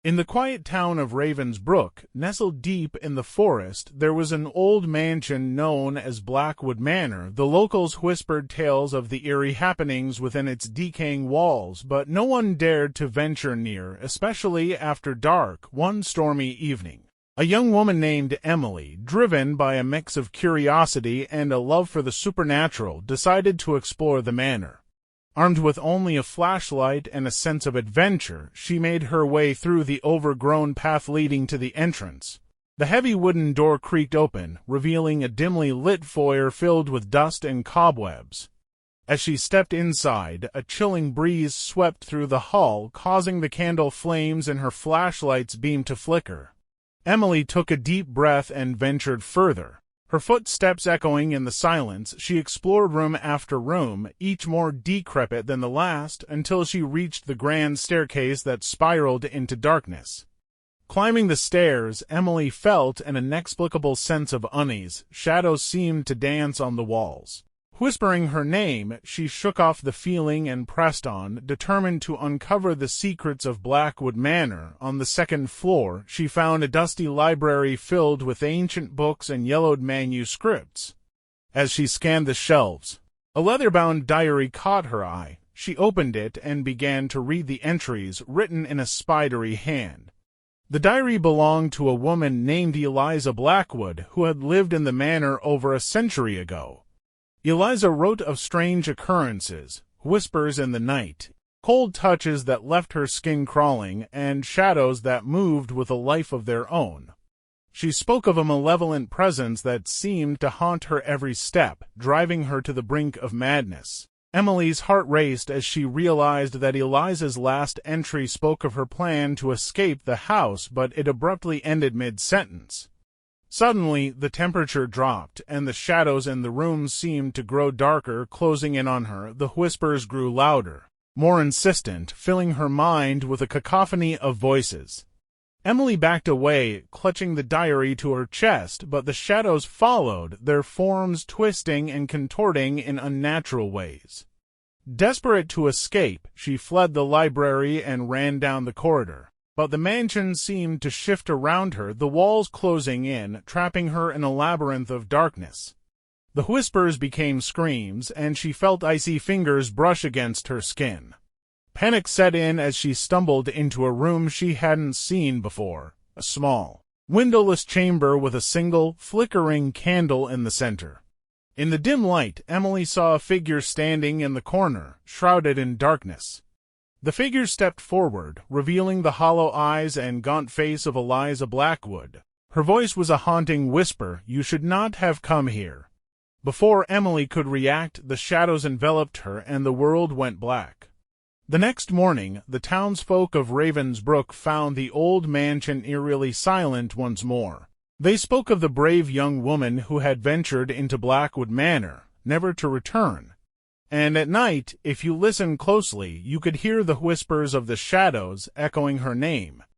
In the quiet town of Ravensbrook, nestled deep in the forest, there was an old mansion known as Blackwood Manor. The locals whispered tales of the eerie happenings within its decaying walls, but no one dared to venture near, especially after dark. One stormy evening, a young woman named Emily, driven by a mix of curiosity and a love for the supernatural, decided to explore the manor. Armed with only a flashlight and a sense of adventure, she made her way through the overgrown path leading to the entrance. The heavy wooden door creaked open, revealing a dimly lit foyer filled with dust and cobwebs. As she stepped inside, a chilling breeze swept through the hall, causing the candle flames in her flashlight's beam to flicker. Emily took a deep breath and ventured further. Her footsteps echoing in the silence, she explored room after room, each more decrepit than the last, until she reached the grand staircase that spiraled into darkness. Climbing the stairs, Emily felt an inexplicable sense of unease. Shadows seemed to dance on the walls. Whispering her name, she shook off the feeling and pressed on, determined to uncover the secrets of Blackwood Manor. On the second floor, she found a dusty library filled with ancient books and yellowed manuscripts. As she scanned the shelves, a leather-bound diary caught her eye. She opened it and began to read the entries written in a spidery hand. The diary belonged to a woman named Eliza Blackwood, who had lived in the manor over a century ago. Eliza wrote of strange occurrences, whispers in the night, cold touches that left her skin crawling, and shadows that moved with a life of their own. She spoke of a malevolent presence that seemed to haunt her every step, driving her to the brink of madness. Emily's heart raced as she realized that Eliza's last entry spoke of her plan to escape the house, but it abruptly ended mid-sentence. Suddenly, the temperature dropped, and the shadows in the room seemed to grow darker, closing in on her. The whispers grew louder, more insistent, filling her mind with a cacophony of voices. Emily backed away, clutching the diary to her chest, but the shadows followed, their forms twisting and contorting in unnatural ways. Desperate to escape, she fled the library and ran down the corridor. But the mansion seemed to shift around her, the walls closing in, trapping her in a labyrinth of darkness. The whispers became screams, and she felt icy fingers brush against her skin. Panic set in as she stumbled into a room she hadn't seen before, a small, windowless chamber with a single, flickering candle in the center. In the dim light, Emily saw a figure standing in the corner, shrouded in darkness. The figure stepped forward, revealing the hollow eyes and gaunt face of Eliza Blackwood. Her voice was a haunting whisper, "You should not have come here." Before Emily could react, the shadows enveloped her and the world went black. The next morning, the townsfolk of Ravensbrook found the old mansion eerily silent once more. They spoke of the brave young woman who had ventured into Blackwood Manor, never to return. And at night, if you listened closely, you could hear the whispers of the shadows echoing her name.